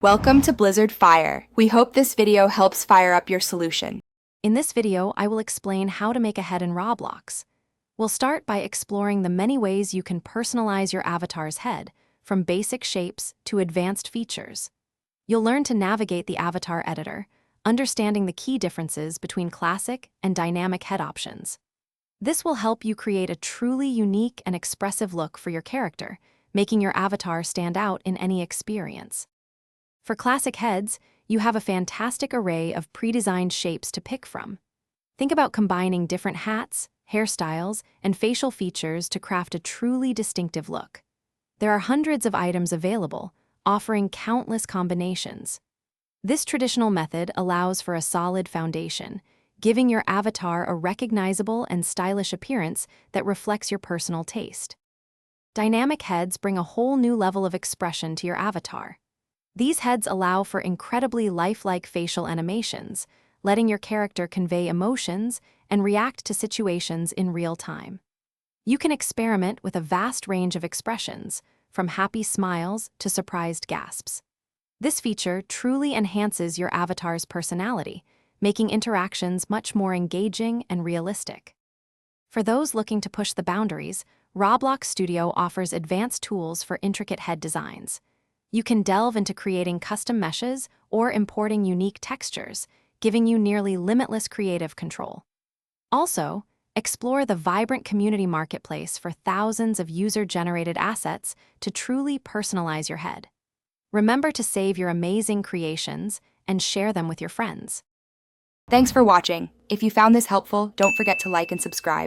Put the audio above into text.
Welcome to Blizzard Fire. We hope this video helps fire up your solution. In this video, I will explain how to make a head in Roblox. We'll start by exploring the many ways you can personalize your avatar's head, from basic shapes to advanced features. You'll learn to navigate the avatar editor, understanding the key differences between classic and dynamic head options. This will help you create a truly unique and expressive look for your character, making your avatar stand out in any experience. For classic heads, you have a fantastic array of pre-designed shapes to pick from. Think about combining different hats, hairstyles, and facial features to craft a truly distinctive look. There are hundreds of items available, offering countless combinations. This traditional method allows for a solid foundation, giving your avatar a recognizable and stylish appearance that reflects your personal taste. Dynamic heads bring a whole new level of expression to your avatar. These heads allow for incredibly lifelike facial animations, letting your character convey emotions and react to situations in real time. You can experiment with a vast range of expressions, from happy smiles to surprised gasps. This feature truly enhances your avatar's personality, making interactions much more engaging and realistic. For those looking to push the boundaries, Roblox Studio offers advanced tools for intricate head designs. You can delve into creating custom meshes or importing unique textures, giving you nearly limitless creative control. Also, explore the vibrant community marketplace for thousands of user-generated assets to truly personalize your head. Remember to save your amazing creations and share them with your friends. Thanks for watching. If you found this helpful, don't forget to like and subscribe.